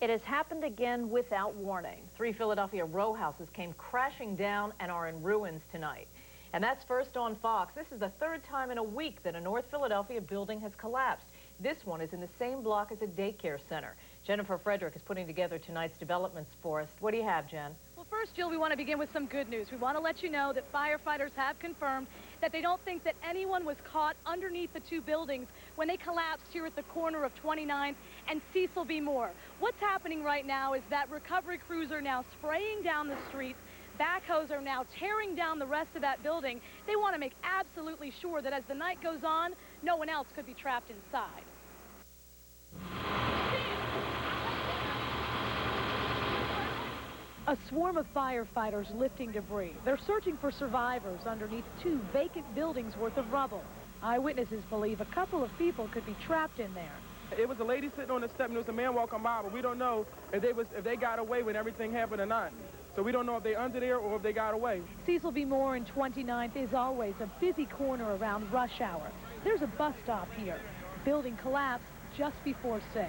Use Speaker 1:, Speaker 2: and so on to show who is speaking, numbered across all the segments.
Speaker 1: It has happened again without warning. 3 Philadelphia row houses came crashing down and are in ruins tonight. And that's first on Fox. This is the 3rd time in a week that a North Philadelphia building has collapsed. This one is in the same block as a daycare center. Jennifer Frederick is putting together tonight's developments for us. What do you have, Jen?
Speaker 2: Well, first, Jill, we want to begin with some good news. We want to let you know that firefighters have confirmed that they don't think that anyone was caught underneath the 2 buildings when they collapsed here at the corner of 29th and Cecil B. Moore. What's happening right now is that recovery crews are now spraying down the streets. Backhoes are now tearing down the rest of that building. They want to make absolutely sure that as the night goes on, no one else could be trapped inside. A swarm of firefighters lifting debris. They're searching for survivors underneath 2 vacant buildings worth of rubble. Eyewitnesses believe a couple of people could be trapped in there.
Speaker 3: It was a lady sitting on the step and there was a man walking by, but we don't know if they got away when everything happened or not. So we don't know if they're under there or if they got away.
Speaker 2: Cecil B. Moore and 29th is always a busy corner around rush hour. There's a bus stop here. The building collapsed just before 6.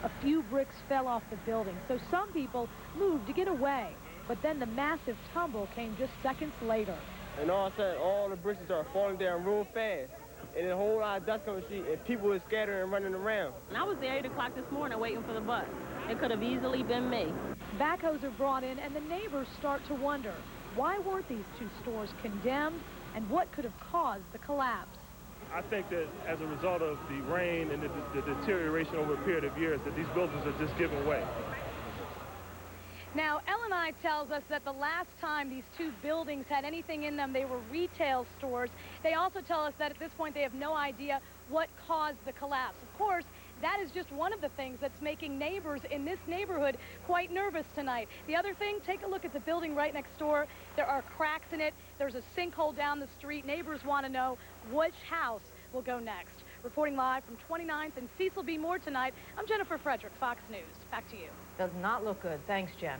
Speaker 2: A few bricks fell off the building, so some people moved to get away. But then the massive tumble came just seconds later.
Speaker 4: And all of a sudden, all the bricks started falling down real fast. And then a whole lot of dust on the street, and people were scattering and running around.
Speaker 5: And I was there 8 o'clock this morning waiting for the bus. It could have easily been me.
Speaker 2: Backhoes are brought in, and the neighbors start to wonder, why weren't these 2 stores condemned, and what could have caused the collapse?
Speaker 6: I think that as a result of the rain and the deterioration over a period of years, that these buildings are just giving way.
Speaker 2: Now, L&I tells us that the last time these 2 buildings had anything in them, they were retail stores. They also tell us that at this point they have no idea what caused the collapse. Of course, that is just one of the things that's making neighbors in this neighborhood quite nervous tonight. The other thing, take a look at the building right next door. There are cracks in it. There's a sinkhole down the street. Neighbors want to know which house will go next. Reporting live from 29th and Cecil B. Moore tonight, I'm Jennifer Frederick, Fox News. Back to you.
Speaker 1: Does not look good. Thanks, Jen.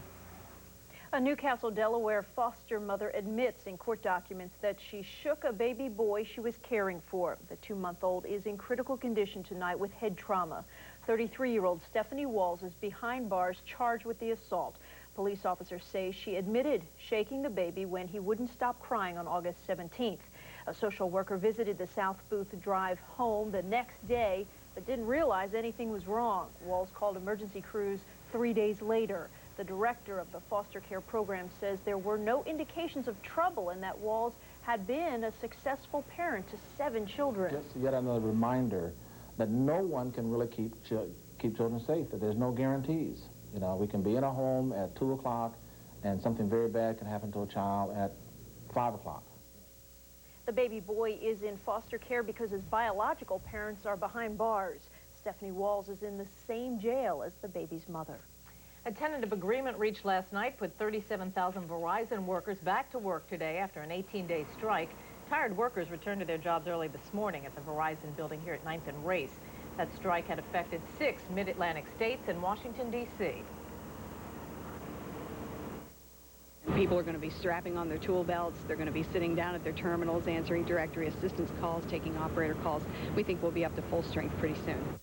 Speaker 1: A Newcastle, Delaware foster mother admits in court documents that she shook a baby boy she was caring for. The 2-month-old is in critical condition tonight with head trauma. 33-year-old Stephanie Walls is behind bars charged with the assault. Police officers say she admitted shaking the baby when he wouldn't stop crying on August 17th. A social worker visited the South Booth Drive home the next day but didn't realize anything was wrong. Walls called emergency crews 3 days later. The director of the foster care program says there were no indications of trouble and that Walls had been a successful parent to 7 children.
Speaker 7: Just yet another reminder that no one can really keep children safe, that there's no guarantees. You know, we can be in a home at 2 o'clock and something very bad can happen to a child at 5 o'clock.
Speaker 1: The baby boy is in foster care because his biological parents are behind bars. Stephanie Walls is in the same jail as the baby's mother. A tentative agreement reached last night put 37,000 Verizon workers back to work today after an 18-day strike. Tired workers returned to their jobs early this morning at the Verizon building here at 9th and Race. That strike had affected 6 mid-Atlantic states and Washington, D.C.
Speaker 8: People are going to be strapping on their tool belts. They're going to be sitting down at their terminals, answering directory assistance calls, taking operator calls. We think we'll be up to full strength pretty soon.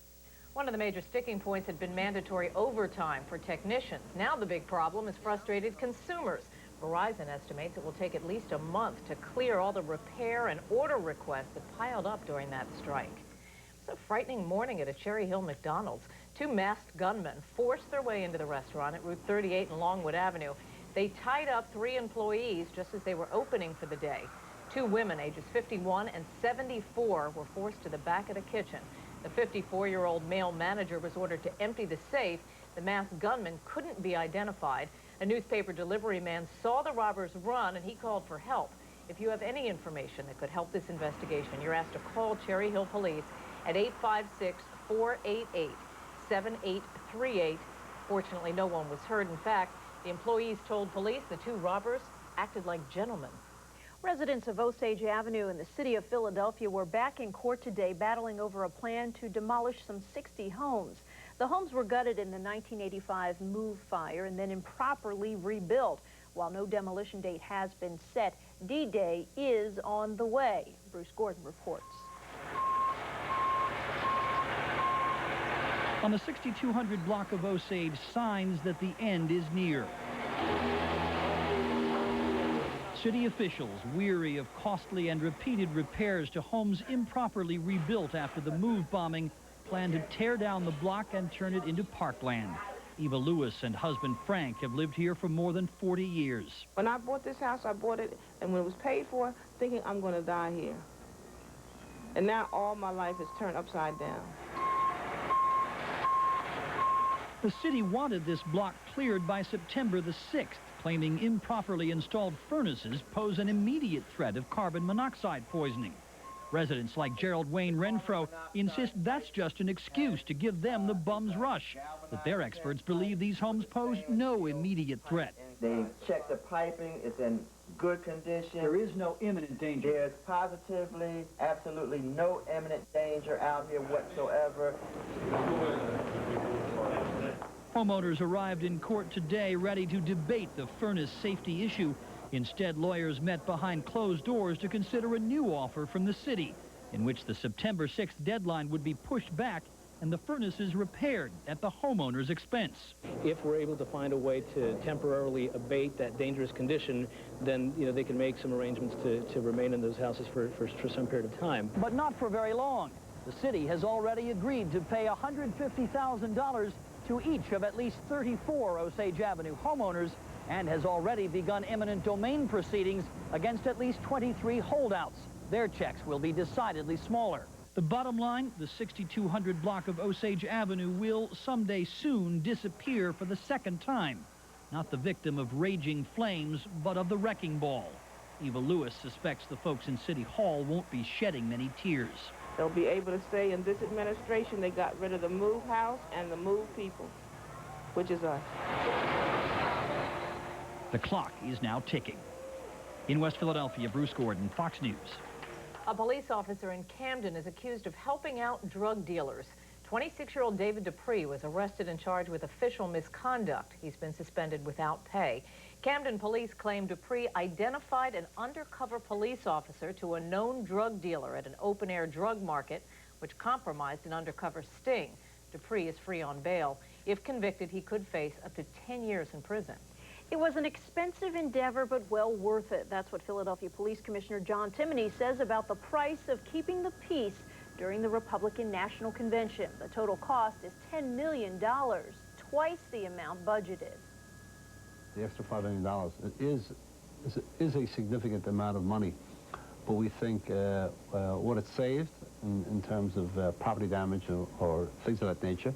Speaker 1: One of the major sticking points had been mandatory overtime for technicians. Now the big problem is frustrated consumers. Verizon estimates it will take at least a month to clear all the repair and order requests that piled up during that strike. It was a frightening morning at a Cherry Hill McDonald's. 2 masked gunmen forced their way into the restaurant at Route 38 and Longwood Avenue. They tied up 3 employees just as they were opening for the day. 2 women, ages 51 and 74, were forced to the back of the kitchen. The 54-year-old male manager was ordered to empty the safe. The masked gunman couldn't be identified. A newspaper delivery man saw the robbers run, and he called for help. If you have any information that could help this investigation, you're asked to call Cherry Hill Police at 856-488-7838. Fortunately, no one was hurt. In fact, the employees told police the 2 robbers acted like gentlemen. Residents of Osage Avenue in the city of Philadelphia were back in court today battling over a plan to demolish some 60 homes. The homes were gutted in the 1985 Move fire and then improperly rebuilt. While no demolition date has been set, D-Day is on the way. Bruce Gordon reports.
Speaker 9: On the 6200 block of Osage, signs that the end is near. City officials, weary of costly and repeated repairs to homes improperly rebuilt after the MOVE bombing, plan to tear down the block and turn it into parkland. Eva Lewis and husband Frank have lived here for more than 40 years.
Speaker 10: When I bought this house, I bought it, and when it was paid for, thinking I'm going to die here. And now all my life is turned upside down.
Speaker 9: The city wanted this block cleared by September the 6th, claiming improperly installed furnaces pose an immediate threat of carbon monoxide poisoning. Residents like Gerald Wayne Renfro insist that's just an excuse to give them the bum's rush, that their experts believe these homes pose no immediate threat.
Speaker 11: They checked the piping, it's in good condition.
Speaker 9: There is no imminent danger.
Speaker 11: There's positively, absolutely no imminent danger out here whatsoever.
Speaker 9: Homeowners arrived in court today ready to debate the furnace safety issue. Instead, lawyers met behind closed doors to consider a new offer from the city, in which the September 6th deadline would be pushed back and the furnaces repaired at the homeowner's expense.
Speaker 12: If we're able to find a way to temporarily abate that dangerous condition, then they can make some arrangements to remain in those houses for some period of time.
Speaker 9: But not for very long. The city has already agreed to pay $150,000 to each of at least 34 Osage Avenue homeowners and has already begun eminent domain proceedings against at least 23 holdouts. Their checks will be decidedly smaller. The bottom line, the 6200 block of Osage Avenue will someday soon disappear for the second time. Not the victim of raging flames, but of the wrecking ball. Eva Lewis suspects the folks in City Hall won't be shedding many tears.
Speaker 10: They'll be able to say in this administration they got rid of the MOVE house and the MOVE people, which is us.
Speaker 9: The clock is now ticking. In West Philadelphia, Bruce Gordon, Fox News.
Speaker 1: A police officer in Camden is accused of helping out drug dealers. 26-year-old David Dupree was arrested and charged with official misconduct. He's been suspended without pay. Camden police claim Dupree identified an undercover police officer to a known drug dealer at an open-air drug market, which compromised an undercover sting. Dupree is free on bail. If convicted, he could face up to 10 years in prison.
Speaker 13: It was an expensive endeavor, but well worth it. That's what Philadelphia Police Commissioner John Timoney says about the price of keeping the peace during the Republican National Convention. The total cost is $10 million, twice the amount budgeted.
Speaker 14: The extra $5 million is a significant amount of money, but we think what it saved in terms of property damage or things of that nature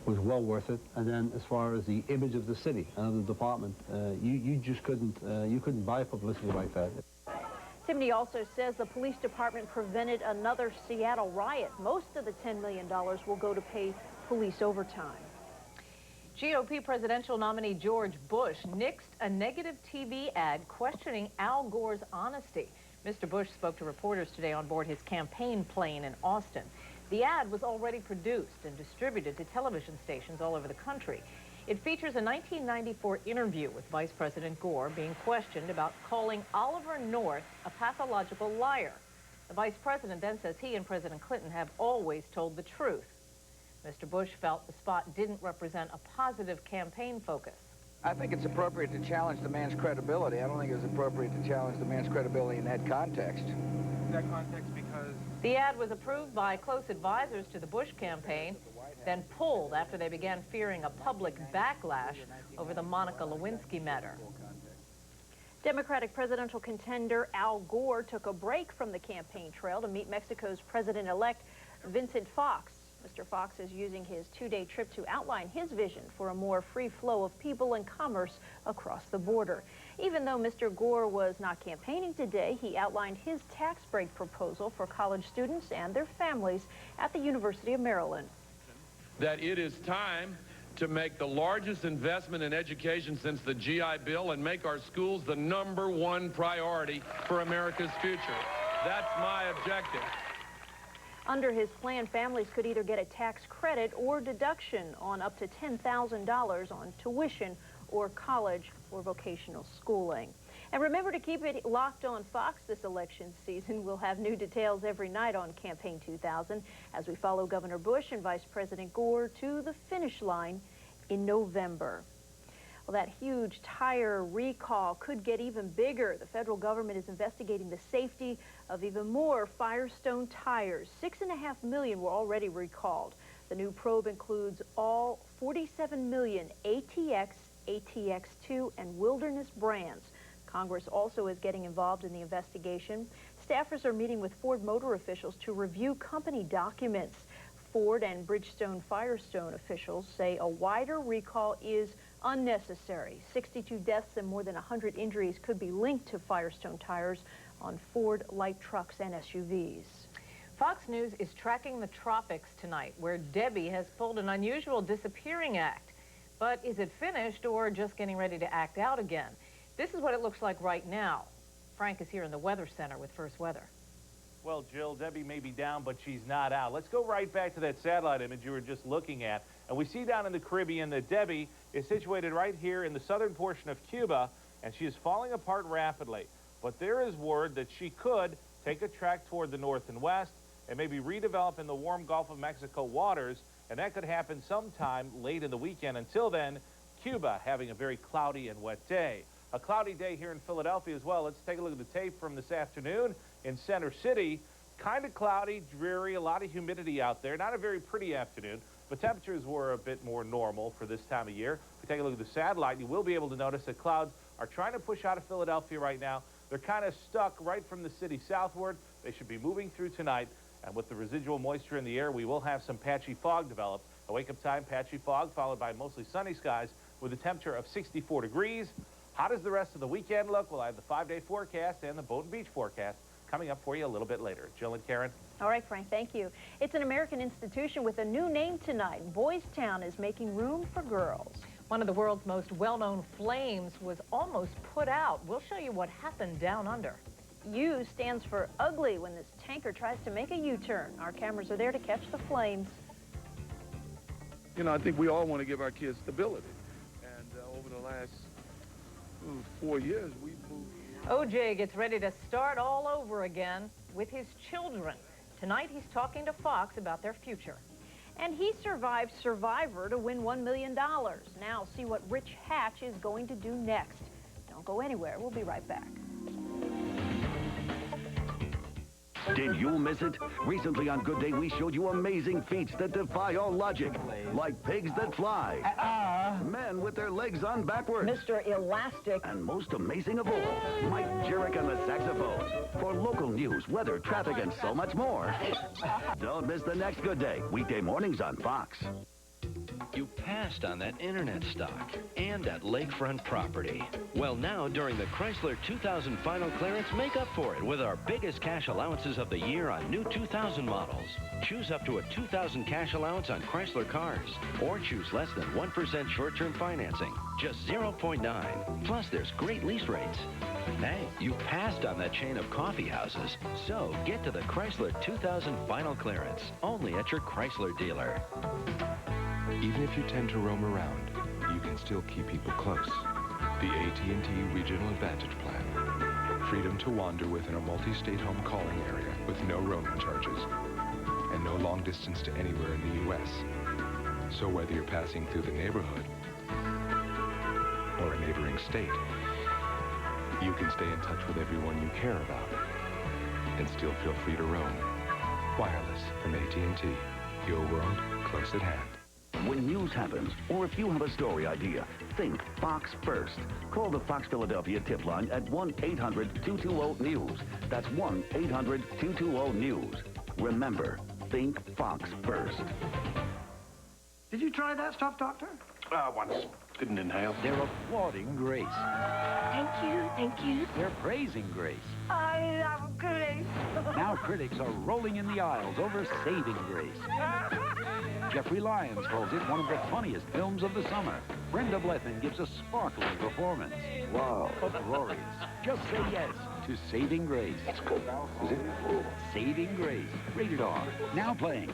Speaker 14: was well worth it. And then as far as the image of the city and of the department, you just couldn't buy publicity like that.
Speaker 13: Timoney also says the police department prevented another Seattle riot. Most of the $10 million will go to pay police overtime.
Speaker 1: GOP presidential nominee George Bush nixed a negative TV ad questioning Al Gore's honesty. Mr. Bush spoke to reporters today on board his campaign plane in Austin. The ad was already produced and distributed to television stations all over the country. It features a 1994 interview with Vice President Gore being questioned about calling Oliver North a pathological liar. The Vice President then says he and President Clinton have always told the truth. Mr. Bush felt the spot didn't represent a positive campaign focus.
Speaker 15: I think it's appropriate to challenge the man's credibility. I don't think it was appropriate to challenge the man's credibility in that context.
Speaker 3: In that context because...
Speaker 1: The ad was approved by close advisors to the Bush campaign, then pulled after they began fearing a public backlash over the Monica Lewinsky matter.
Speaker 13: Democratic presidential contender Al Gore took a break from the campaign trail to meet Mexico's president-elect Vincent Fox. Mr. Fox is using his two-day trip to outline his vision for a more free flow of people and commerce across the border. Even though Mr. Gore was not campaigning today, he outlined his tax break proposal for college students and their families at the University of Maryland.
Speaker 16: That it is time to make the largest investment in education since the GI Bill and make our schools the #1 priority for America's future. That's my objective.
Speaker 13: Under his plan, families could either get a tax credit or deduction on up to $10,000 on tuition or college or vocational schooling. And remember to keep it locked on Fox this election season. We'll have new details every night on Campaign 2000 as we follow Governor Bush and Vice President Gore to the finish line in November. Well, that huge tire recall could get even bigger. The federal government is investigating the safety of even more Firestone tires. 6.5 million were already recalled. The new probe includes all 47 million ATX, ATX2, and Wilderness brands. Congress also is getting involved in the investigation. Staffers are meeting with Ford Motor officials to review company documents. Ford and Bridgestone Firestone officials say a wider recall is unnecessary. 62 deaths and more than 100 injuries could be linked to Firestone tires on Ford light trucks and SUVs.
Speaker 1: Fox News is tracking the tropics tonight, where Debbie has pulled an unusual disappearing act. But is it finished or just getting ready to act out again? This is what it looks like right now. Frank is here in the Weather Center with first weather.
Speaker 17: Well, Jill, Debbie may be down, but she's not out. Let's go right back to that satellite image you were just looking at. And we see down in the Caribbean that Debbie is situated right here in the southern portion of Cuba, and she is falling apart rapidly. But there is word that she could take a track toward the north and west and maybe redevelop in the warm Gulf of Mexico waters, and that could happen sometime late in the weekend. Until then, Cuba having a very cloudy and wet day. A cloudy day here in Philadelphia as well. Let's take a look at the tape from this afternoon in Center City. Kind of cloudy, dreary, a lot of humidity out there. Not a very pretty afternoon, but temperatures were a bit more normal for this time of year. If we take a look at the satellite, you will be able to notice that clouds are trying to push out of Philadelphia right now. They're kind of stuck right from the city southward. They should be moving through tonight. And with the residual moisture in the air, we will have some patchy fog develop. A wake-up time, patchy fog, followed by mostly sunny skies with a temperature of 64 degrees. How does the rest of the weekend look? We'll have the 5-day forecast and the Boat and Beach forecast coming up for you a little bit later. Jill and Karen.
Speaker 13: All right, Frank, thank you. It's an American institution with a new name tonight. Boys Town is making room for girls.
Speaker 1: One of the world's most well-known flames was almost put out. We'll show you what happened down under.
Speaker 13: U stands for ugly when this tanker tries to make a U-turn. Our cameras are there to catch the flames.
Speaker 18: You know, I think we all want to give our kids stability. And over the last 4 years, we've moved.
Speaker 1: OJ gets ready to start all over again with his children. Tonight, he's talking to Fox about their future.
Speaker 13: And he survived Survivor to win $1 million. Now, see what Rich Hatch is going to do next. Don't go anywhere. We'll be right back.
Speaker 19: Did you miss it? Recently on Good Day, we showed you amazing feats that defy all logic. Like pigs that fly. Men with their legs on backwards.
Speaker 20: Mr. Elastic.
Speaker 19: And most amazing of all, Mike Jurek on the saxophone. For local news, weather, traffic, and so much more. Don't miss the next Good Day. Weekday mornings on Fox.
Speaker 21: You passed on that internet stock and that lakefront property. Well, now, during the Chrysler 2000 final clearance, make up for it with our biggest cash allowances of the year on new 2000 models. Choose up to a $2,000 cash allowance on Chrysler cars, or choose less than 1% short-term financing, just 0.9. Plus, there's great lease rates. Hey, you passed on that chain of coffee houses, so get to the Chrysler 2000 final clearance, only at your Chrysler dealer.
Speaker 22: Even if you tend to roam around, you can still keep people close. The AT&T Regional Advantage Plan. Freedom to wander within a multi-state home calling area with no roaming charges. And no long distance to anywhere in the U.S. So whether you're passing through the neighborhood or a neighboring state, you can stay in touch with everyone you care about and still feel free to roam. Wireless from AT&T. Your world close at hand.
Speaker 19: When news happens, or if you have a story idea, think Fox first. Call the Fox Philadelphia tip line at 1-800-220-NEWS. That's 1-800-220-NEWS. Remember, think Fox first.
Speaker 23: Did you try that stuff, Doctor?
Speaker 22: Once. Didn't inhale.
Speaker 24: They're applauding Grace.
Speaker 25: Thank you, thank you.
Speaker 24: They're praising Grace.
Speaker 25: I love Grace.
Speaker 24: Now critics are rolling in the aisles over Saving Grace. Jeffrey Lyons calls it one of the funniest films of the summer. Brenda Blethyn gives a sparkling performance. Wow. Glorious. Just say yes to Saving Grace. That's good. Is it? Saving Grace. Rated R. Now playing.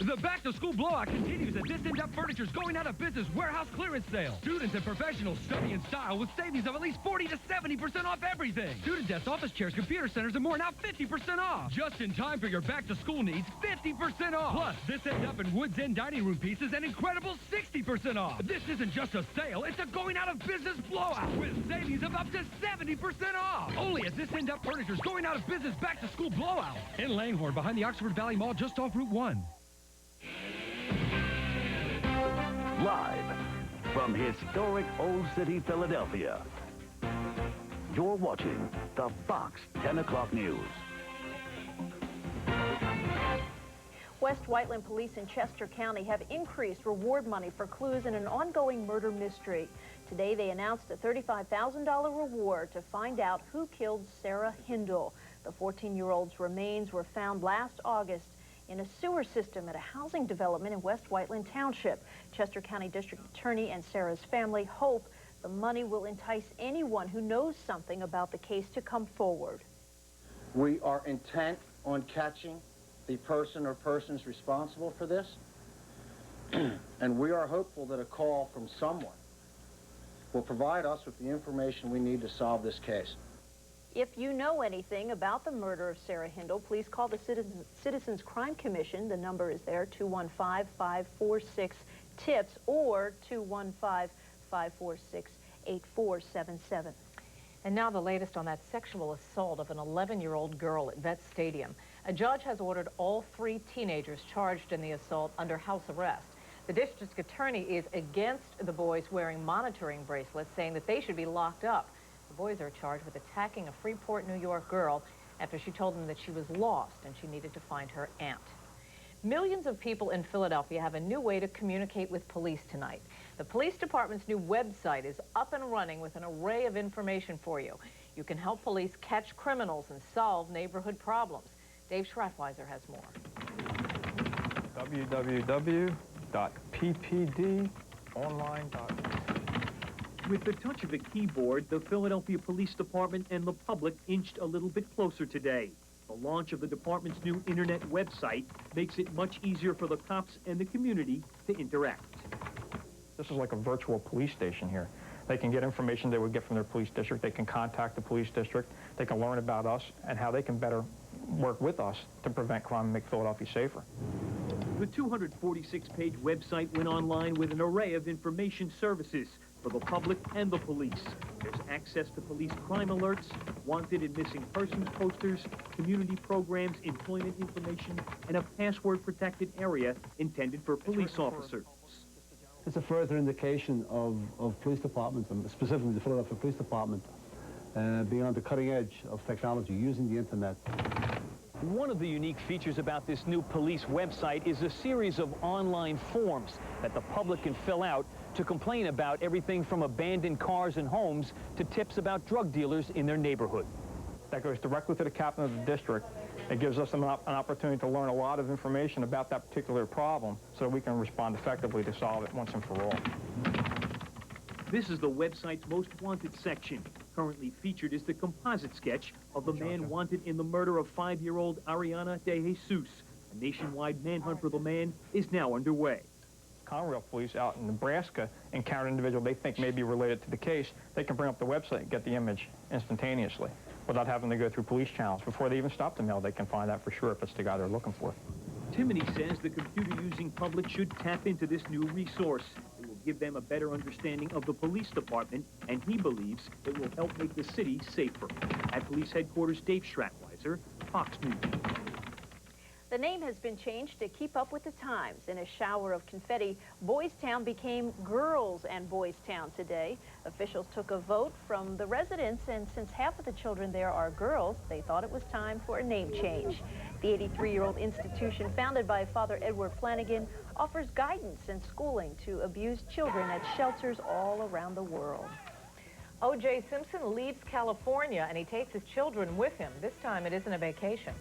Speaker 2: The back-to-school blowout continues at This In-Depth Furniture's going out of business warehouse clearance sale. Students and professionals study in style with savings of at least 40 to 70% off everything. Student desks, office chairs, computer centers, and more now 50% off. Just in time for your back-to-school needs, 50% off. Plus, This End-Up and Woods End dining room pieces an incredible 60% off. This isn't just a sale, it's a going out of business blowout with savings of up to 70% off. Only at This End-Up Furniture's going out of business back-to-school blowout. In Langhorne, behind the Oxford Valley Mall, just off Route 1.
Speaker 19: Live from historic Old City, Philadelphia, you're watching the Fox 10 o'clock news.
Speaker 13: West Whiteland Police in Chester County have increased reward money for clues in an ongoing murder mystery. Today they announced a $35,000 reward to find out who killed Sarah Hindle. The 14-year-old's remains were found last August in a sewer system at a housing development in West Whiteland Township. Chester County District Attorney and Sarah's family hope the money will entice anyone who knows something about the case to come forward.
Speaker 4: We are intent on catching the person or persons responsible for this, and we are hopeful that a call from someone will provide us with the information we need to solve this case.
Speaker 13: If you know anything about the murder of Sarah Hindle, please call the Citizens Crime Commission. The number is there, 215-546-TIPS or 215-546-8477.
Speaker 1: And now the latest on that sexual assault of an 11-year-old girl at Vet Stadium. A judge has ordered all 3 teenagers charged in the assault under house arrest. The district attorney is against the boys wearing monitoring bracelets, saying that they should be locked up. The boys are charged with attacking a Freeport, New York girl after she told them that she was lost and she needed to find her aunt. Millions of people in Philadelphia have a new way to communicate with police tonight. The police department's new website is up and running with an array of information for you. You can help police catch criminals and solve neighborhood problems. Dave Schratweiser has more.
Speaker 5: www.ppdonline.com. With the touch of a keyboard, the Philadelphia Police Department and the public inched a little bit closer today. The launch of the department's new internet website makes it much easier for the cops and the community to interact.
Speaker 6: This is like a virtual police station here. They can get information they would get from their police district. They can contact the police district. They can learn about us and how they can better work with us to prevent crime and make Philadelphia safer.
Speaker 5: The 246-page website went online with an array of information services for the public and the police. There's access to police crime alerts, wanted and missing persons posters, community programs, employment information, and a password-protected area intended for police officers.
Speaker 14: It's a further indication of police departments, and specifically the Philadelphia Police Department, being on the cutting edge of technology, using the internet.
Speaker 9: One of the unique features about this new police website is a series of online forms that the public can fill out to complain about everything from abandoned cars and homes to tips about drug dealers in their neighborhood.
Speaker 6: That goes directly to the captain of the district. It gives us an opportunity to learn a lot of information about that particular problem so we can respond effectively to solve it once and for all.
Speaker 5: This is the website's most wanted section. Currently featured is the composite sketch of the man wanted in the murder of 5-year-old Ariana De Jesus. A nationwide manhunt for the man is now underway.
Speaker 6: Conrail police out in Nebraska encounter an individual they think may be related to the case. They can bring up the website and get the image instantaneously without having to go through police channels. Before they even stop the mail, they can find out for sure if it's the guy they're looking for.
Speaker 5: Timony says the computer-using public should tap into this new resource. It will give them a better understanding of the police department, and he believes it will help make the city safer. At police headquarters, Dave Schratweiser, Fox News.
Speaker 13: The name has been changed to keep up with the times. In a shower of confetti, Boys Town became Girls and Boys Town today. Officials took a vote from the residents, and since half of the children there are girls, they thought it was time for a name change. The 83-year-old institution, founded by Father Edward Flanagan, offers guidance and schooling to abused children at shelters all around the world.
Speaker 1: O.J. Simpson leaves California, and he takes his children with him. This time it isn't a vacation.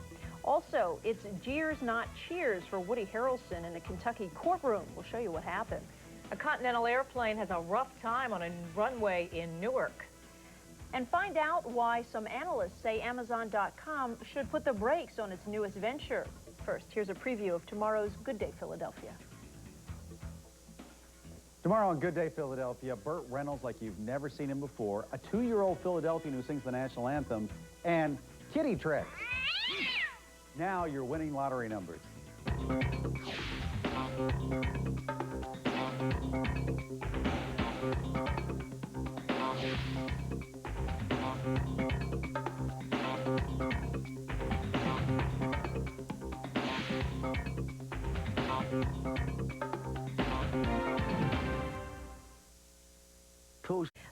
Speaker 13: Also, it's jeers, not cheers for Woody Harrelson in a Kentucky courtroom. We'll show you what happened.
Speaker 1: A Continental airplane has a rough time on a runway in Newark.
Speaker 13: And find out why some analysts say Amazon.com should put the brakes on its newest venture. First, here's a preview of tomorrow's Good Day Philadelphia.
Speaker 7: Tomorrow on Good Day Philadelphia, Burt Reynolds like you've never seen him before, a 2-year-old Philadelphian who sings the national anthem, and kitty tricks. Now your winning lottery numbers.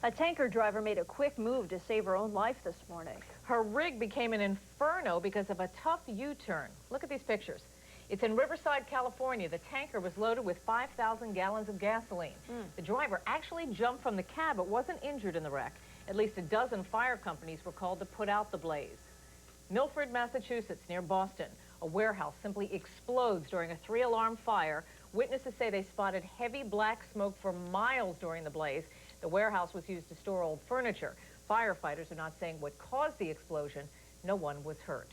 Speaker 13: A tanker driver made a quick move to save her own life this morning.
Speaker 1: Her rig became an inferno because of a tough U-turn. Look at these pictures. It's in Riverside, California. The tanker was loaded with 5,000 gallons of gasoline. The driver actually jumped from the cab but wasn't injured in the wreck. At least a dozen fire companies were called to put out the blaze. Milford, Massachusetts, near Boston, a warehouse simply explodes during a 3-alarm fire. Witnesses say they spotted heavy black smoke for miles during the blaze. The warehouse was used to store old furniture. Firefighters are not saying what caused the explosion. No one was hurt.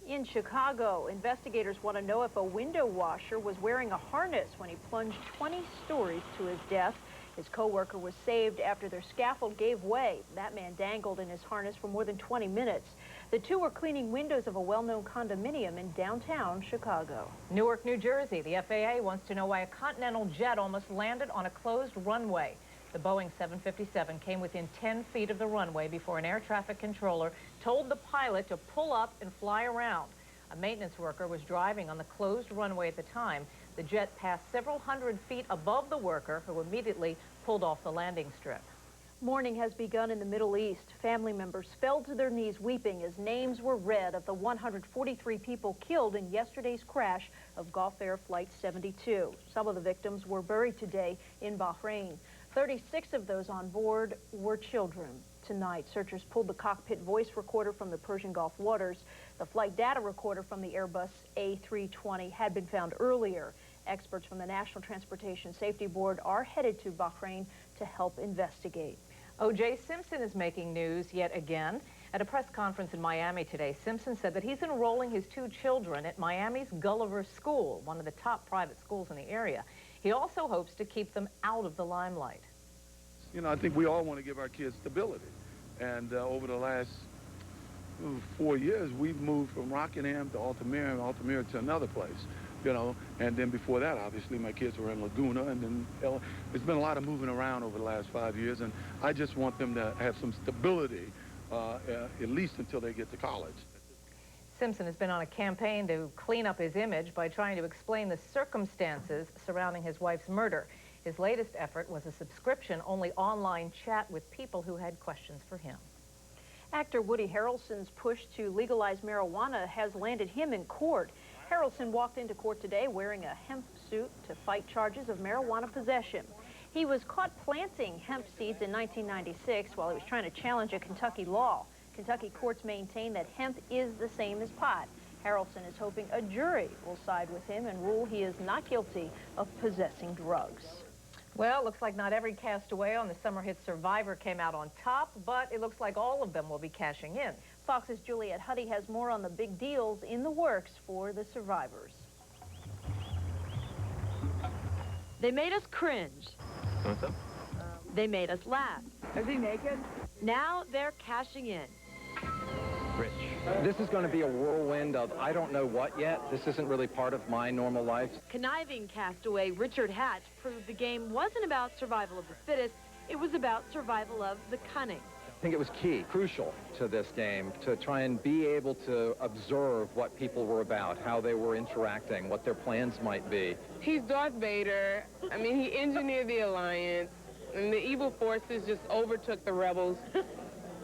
Speaker 13: In Chicago, investigators want to know if a window washer was wearing a harness when he plunged 20 stories to his death. His co-worker was saved after their scaffold gave way. That man dangled in his harness for more than 20 minutes. The two were cleaning windows of a well-known condominium in downtown Chicago.
Speaker 1: Newark, New Jersey. The FAA wants to know why a Continental jet almost landed on a closed runway. The Boeing 757 came within 10 feet of the runway before an air traffic controller told the pilot to pull up and fly around. A maintenance worker was driving on the closed runway at the time. The jet passed several hundred feet above the worker, who immediately pulled off the landing strip.
Speaker 13: Mourning has begun in the Middle East. Family members fell to their knees weeping as names were read of the 143 people killed in yesterday's crash of Gulf Air Flight 72. Some of the victims were buried today in Bahrain. 36 of those on board were children. Tonight, searchers pulled the cockpit voice recorder from the Persian Gulf waters. The flight data recorder from the Airbus A320 had been found earlier. Experts from the National Transportation Safety Board are headed to Bahrain to help investigate.
Speaker 1: O.J. Simpson is making news yet again. At a press conference in Miami today, Simpson said that he's enrolling his 2 children at Miami's Gulliver School, one of the top private schools in the area. He also hopes to keep them out of the limelight.
Speaker 18: You know, I think we all want to give our kids stability. And over the last 4 years, we've moved from Rockingham to Altamira and Altamira to another place, you know. And then before that, obviously, my kids were in Laguna. And then it's been a lot of moving around over the last 5 years. And I just want them to have some stability, at least until they get to college.
Speaker 1: Simpson has been on a campaign to clean up his image by trying to explain the circumstances surrounding his wife's murder. His latest effort was a subscription-only online chat with people who had questions for him.
Speaker 13: Actor Woody Harrelson's push to legalize marijuana has landed him in court. Harrelson walked into court today wearing a hemp suit to fight charges of marijuana possession. He was caught planting hemp seeds in 1996 while he was trying to challenge a Kentucky law. Kentucky courts maintain that hemp is the same as pot. Harrelson is hoping a jury will side with him and rule he is not guilty of possessing drugs.
Speaker 1: Well, looks like not every castaway on the summer hit Survivor came out on top, but it looks like all of them will be cashing in.
Speaker 13: Fox's Juliette Huddy has more on the big deals in the works for the survivors.
Speaker 8: They made us cringe.
Speaker 11: What's up?
Speaker 8: They made us laugh.
Speaker 11: Is he naked?
Speaker 8: Now they're cashing in.
Speaker 11: Rich. This is going to be a whirlwind of I don't know what yet. This isn't really part of my normal life.
Speaker 8: Conniving castaway Richard Hatch proved the game wasn't about survival of the fittest. It was about survival of the cunning.
Speaker 11: I think it was key, crucial to this game, to try and be able to observe what people were about, how they were interacting, what their plans might be.
Speaker 12: He's Darth Vader. I mean, he engineered the Alliance, and the evil forces just overtook the rebels.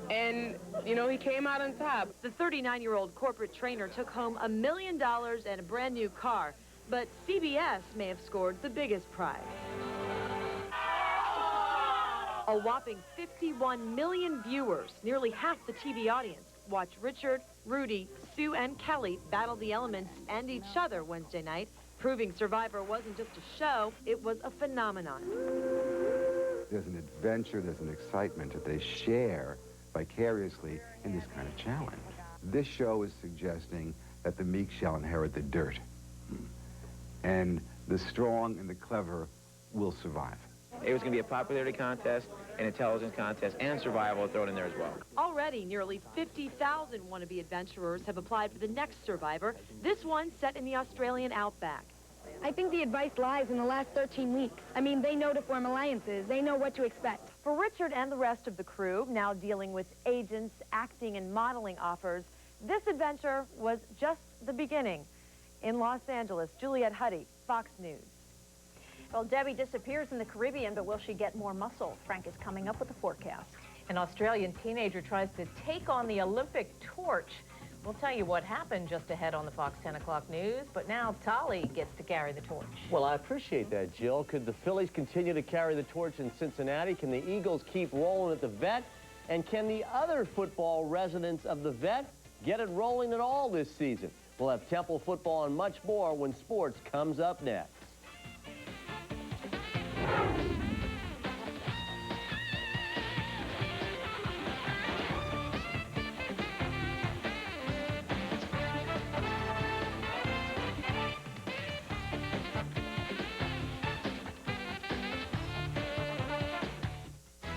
Speaker 12: And, you know, he came out on top.
Speaker 8: The 39-year-old corporate trainer took home $1 million and a brand new car, but CBS may have scored the biggest prize. A whopping 51 million viewers, nearly half the TV audience, watched Richard, Rudy, Sue, and Kelly battle the elements and each other Wednesday night, proving Survivor wasn't just a show, it was a phenomenon.
Speaker 20: There's an adventure, there's an excitement that they share vicariously in this kind of challenge. This show is suggesting that the meek shall inherit the dirt. And the strong and the clever will survive.
Speaker 3: It was going to be a popularity contest, an intelligence contest, and survival thrown in there as well.
Speaker 8: Already, nearly 50,000 wannabe adventurers have applied for the next Survivor, this one set in the Australian outback.
Speaker 10: I think the advice lies in the last 13 weeks. I mean, they know to form alliances. They know what to expect.
Speaker 8: For Richard and the rest of the crew, now dealing with agents, acting, and modeling offers, this adventure was just the beginning. In Los Angeles, Juliette Huddy, Fox News.
Speaker 13: Well, Debbie disappears in the Caribbean, but will she get more muscle? Frank is coming up with the forecast.
Speaker 1: An Australian teenager tries to take on the Olympic torch. We'll tell you what happened just ahead on the Fox 10 o'clock news, but now Tolly gets to carry the torch.
Speaker 15: Well, I appreciate that, Jill. Could the Phillies continue to carry the torch in Cincinnati? Can the Eagles keep rolling at the Vet? And can the other football residents of the Vet get it rolling at all this season? We'll have Temple football and much more when sports comes up next.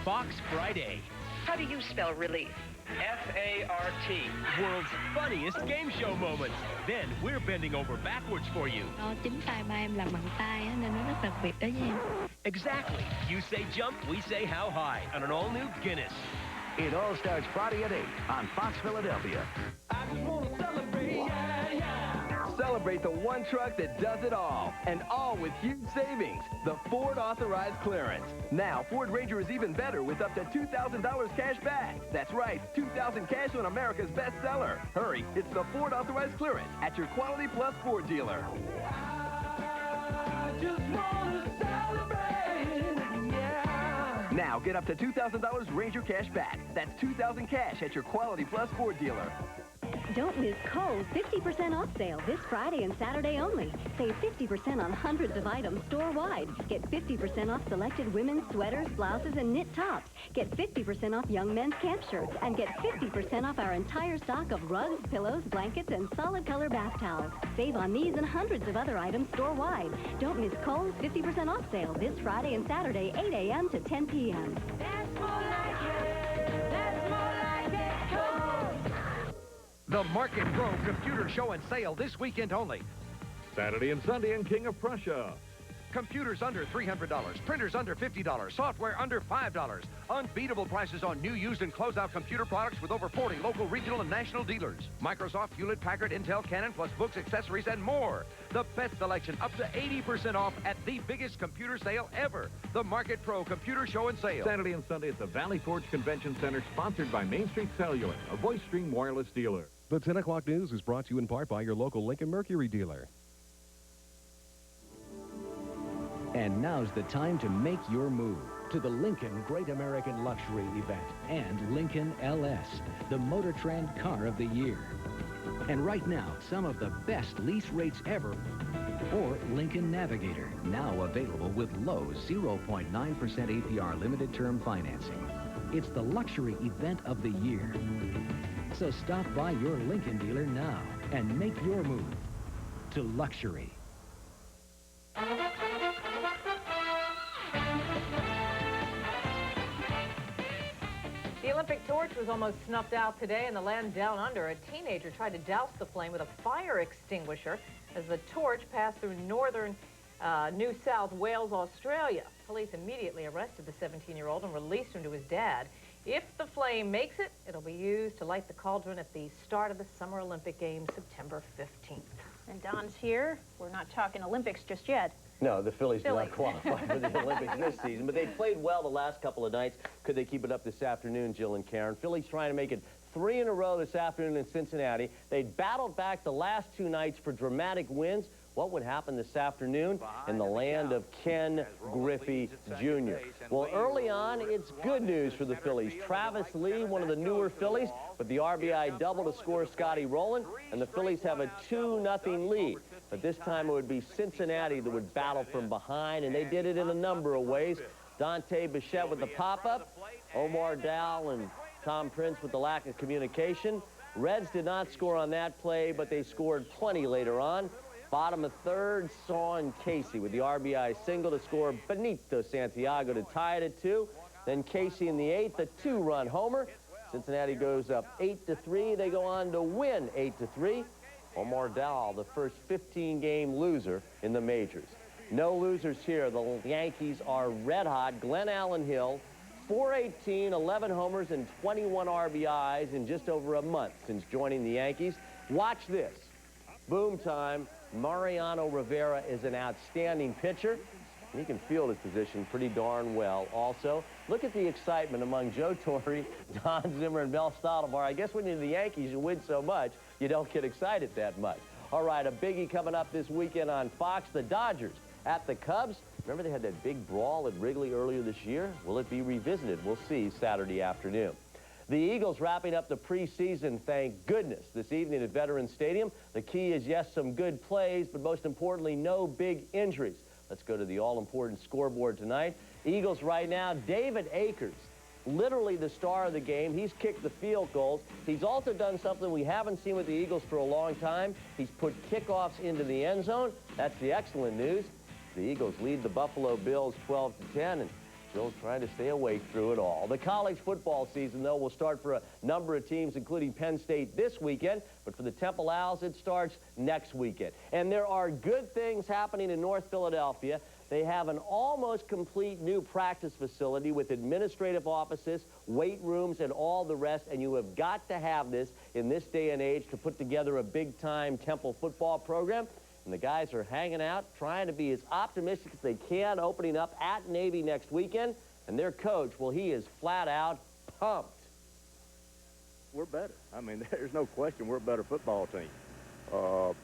Speaker 16: Fox Friday.
Speaker 17: How do you spell relief?
Speaker 16: F-A-R-T. World's funniest game show moments. Then we're bending over backwards for you.
Speaker 26: Chính tay ba em làm bằng tay nên nó rất đặc biệt đó nha.
Speaker 16: Exactly. You say jump, we say how high on an all-new Guinness.
Speaker 19: It all starts Friday at 8 on Fox Philadelphia.
Speaker 16: I just want to celebrate, Celebrate the one truck that does it all, and all with huge savings. The Ford Authorized Clearance. Now, Ford Ranger is even better with up to $2,000 cash back. That's right, $2,000 cash on America's best seller. Hurry, it's the Ford Authorized Clearance at your Quality Plus Ford dealer. I just want to celebrate, Now, get up to $2,000 Ranger cash back. That's $2,000 cash at your Quality Plus Ford dealer.
Speaker 27: Don't miss Kohl's 50% off sale this Friday and Saturday only. Save 50% on hundreds of items store-wide. Get 50% off selected women's sweaters, blouses, and knit tops. Get 50% off young men's camp shirts. And get 50% off our entire stock of rugs, pillows, blankets, and solid color bath towels. Save on these and hundreds of other items store-wide. Don't miss Kohl's 50% off sale this Friday and Saturday, 8 a.m. to 10 p.m.
Speaker 16: That's more like it. That's more like it. Kohl's.
Speaker 28: The Market Pro Computer Show and Sale this weekend only.
Speaker 29: Saturday and Sunday in King of Prussia.
Speaker 28: Computers under $300, printers under $50, software under $5. Unbeatable prices on new, used, and closeout computer products with over 40 local, regional, and national dealers. Microsoft, Hewlett, Packard, Intel, Canon, plus books, accessories, and more. The best selection up to 80% off at the biggest computer sale ever. The Market Pro Computer Show and Sale.
Speaker 29: Saturday and Sunday at the Valley Forge Convention Center, sponsored by Main Street Cellular, a VoiceStream wireless dealer.
Speaker 30: The 10 o'clock news is brought to you in part by your local Lincoln Mercury dealer.
Speaker 31: And now's the time to make your move to the Lincoln Great American Luxury event and Lincoln LS, the Motor Trend Car of the Year. And right now, some of the best lease rates ever, or Lincoln Navigator, now available with low 0.9% APR limited term financing. It's the luxury event of the year. So stop by your Lincoln dealer now and make your move to luxury.
Speaker 1: The Olympic torch was almost snuffed out today in the land down under. A teenager tried to douse the flame with a fire extinguisher as the torch passed through northern New South Wales, Australia. Police immediately arrested the 17-year-old and released him to his dad. If the flame makes it, it'll be used to light the cauldron at the start of the Summer Olympic Games, September 15th.
Speaker 13: And Don's here. We're not talking Olympics just yet.
Speaker 15: No, the Phillies do not qualify for the Olympics this season, but they played well the last couple of nights. Could they keep it up this afternoon, Jill and Karen? Phillies trying to make it 3 in a row this afternoon in Cincinnati. They battled back the last 2 nights for dramatic wins. What would happen this afternoon in the land of Ken Griffey Jr.? Well, early on, it's good news for the Phillies. Travis Lee, one of the newer Phillies, with the RBI double to score Scotty Rowland, and the Phillies have a 2-0 lead. But this time it would be Cincinnati that would battle from behind, and they did it in a number of ways. Dante Bichette with the pop-up, Omar Dowell and Tom Prince with the lack of communication. Reds did not score on that play, but they scored plenty later on. Bottom of third, Sean Casey with the RBI single to score Benito Santiago to tie it at 2. Then Casey in the 8th, a 2-run homer. Cincinnati goes up 8-3. They go on to win 8-3. Omar Dowell, the first 15-game loser in the majors. No losers here. The Yankees are red hot. Glenn Allen Hill, 418, 11 homers, and 21 RBIs in just over a month since joining the Yankees. Watch this. Boom time. Mariano Rivera is an outstanding pitcher. He can field his position pretty darn well. Also, look at the excitement among Joe Torre, Don Zimmer, and Mel Stottlemyre. I guess when you're the Yankees, you win so much, you don't get excited that much. All right, a biggie coming up this weekend on Fox. The Dodgers at the Cubs. Remember they had that big brawl at Wrigley earlier this year? Will it be revisited? We'll see Saturday afternoon. The Eagles wrapping up the preseason, thank goodness, this evening at Veterans Stadium. The key is, yes, some good plays, but most importantly, no big injuries. Let's go to the all-important scoreboard tonight. Eagles right now, David Akers, literally the star of the game. He's kicked the field goals. He's also done something we haven't seen with the Eagles for a long time. He's put kickoffs into the end zone. That's the excellent news. The Eagles lead the Buffalo Bills 12-10, and Bill's trying to stay awake through it all. The college football season, though, will start for a number of teams, including Penn State this weekend. But for the Temple Owls, it starts next weekend. And there are good things happening in North Philadelphia. They have an almost complete new practice facility with administrative offices, weight rooms, and all the rest. And you have got to have this in this day and age to put together a big-time Temple football program. And the guys are hanging out, trying to be as optimistic as they can, opening up at Navy next weekend. And their coach, well, he is flat out pumped.
Speaker 31: We're better. I mean, there's no question we're a better football team. You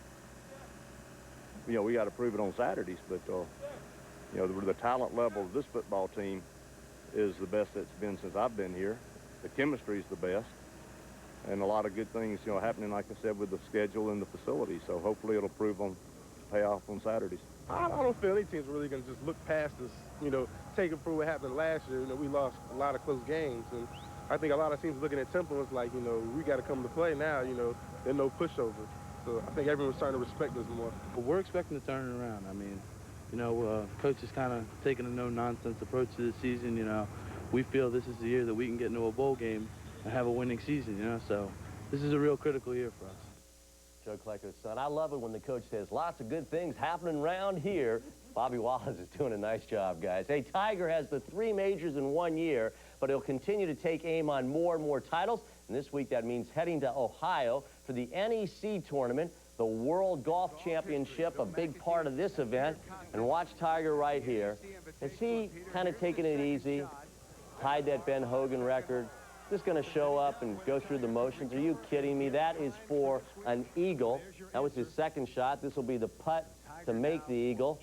Speaker 31: know, we got to prove it on Saturdays, but, you know, the talent level of this football team is the best it's been since I've been here. The chemistry is the best. And a lot of good things, you know, happening, like I said, with the schedule and the facility. So hopefully it'll pay off on Saturdays.
Speaker 2: I don't feel any team's really going to just look past us, you know, take it for what happened last year. You know, we lost a lot of close games. And I think a lot of teams looking at Temple was like, you know, we got to come to play now, you know, there's no pushover. So I think everyone's starting to respect us more.
Speaker 4: But we're expecting to turn it around. I mean, you know, coach is kind of taking a no-nonsense approach to this season. You know, we feel this is the year that we can get into a bowl game and have a winning season, you know, so this is a real critical year for us.
Speaker 15: Joe Klecker's son. I love it when the coach says lots of good things happening around here. Bobby Wallace is doing a nice job, guys. Hey, Tiger has the 3 majors in 1 year, but he'll continue to take aim on more and more titles. And this week that means heading to Ohio for the NEC tournament, the World Golf Championship, a big part of this event. And watch Tiger right here. Is he kind of taking it easy? Tied that Ben Hogan record. Just going to show up and go through the motions. Are you kidding me? That is for an eagle. That was his second shot. This will be the putt to make the eagle.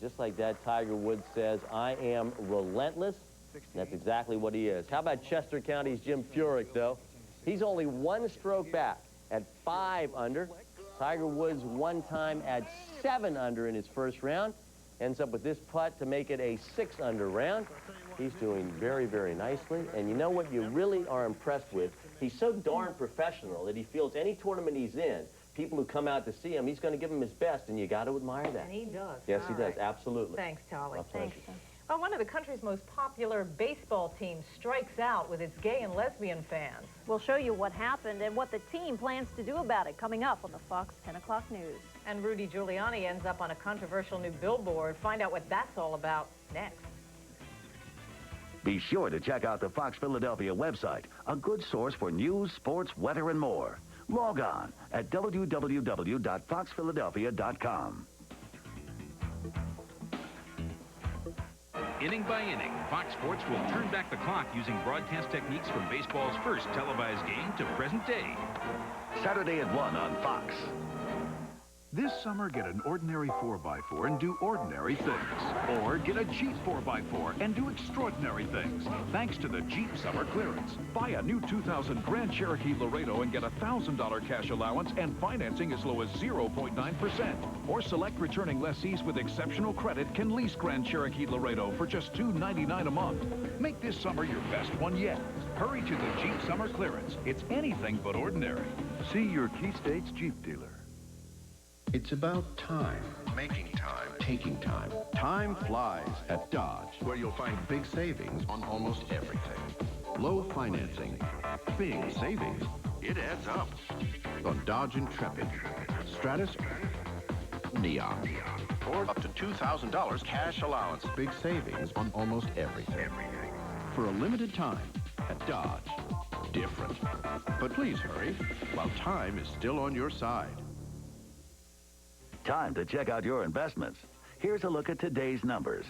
Speaker 15: Just like that, Tiger Woods says, I am relentless. And that's exactly what he is. How about Chester County's Jim Furyk, though? He's only 1 stroke back at 5 under. Tiger Woods one time at 7 under in his first round. Ends up with this putt to make it a 6 under round. He's doing very, very nicely. And you know what you really are impressed with? He's so darn professional that he feels any tournament he's in, people who come out to see him, he's going to give him his best, and you got to admire that.
Speaker 1: And he does.
Speaker 15: Yes,
Speaker 1: All
Speaker 15: he does.
Speaker 1: right.
Speaker 15: Absolutely.
Speaker 1: Thanks, Tolly.
Speaker 15: Thanks.
Speaker 1: Well, one of the country's most popular baseball teams strikes out with its gay and lesbian fans.
Speaker 13: We'll show you what happened and what the team plans to do about it coming up on the Fox 10 o'clock news.
Speaker 1: And Rudy Giuliani ends up on a controversial new billboard. Find out what that's all about next.
Speaker 19: Be sure to check out the Fox Philadelphia website, a good source for news, sports, weather, and more. Log on at www.foxphiladelphia.com.
Speaker 5: Inning by inning, Fox Sports will turn back the clock using broadcast techniques from baseball's first televised game to present day.
Speaker 19: Saturday at 1 on Fox.
Speaker 31: This summer, get an ordinary 4x4 and do ordinary things. Or get a Jeep 4x4 and do extraordinary things. Thanks to the Jeep Summer Clearance. Buy a new 2000 Grand Cherokee Laredo and get a $1,000 cash allowance and financing as low as 0.9%. Or select returning lessees with exceptional credit can lease Grand Cherokee Laredo for just $299 a month. Make this summer your best one yet. Hurry to the Jeep Summer Clearance. It's anything but ordinary. See your Key States Jeep dealer.
Speaker 6: It's about time. Making time. Taking time. Time flies at Dodge, where you'll find big savings on almost everything. Low financing. Big savings. It adds up. On Dodge Intrepid, Stratus, Neon. Or up to $2,000 cash allowance. Big savings on almost everything. For a limited time at Dodge. Different. But please hurry, while time is still on your side.
Speaker 19: Time to check out your investments. Here's a look at today's numbers.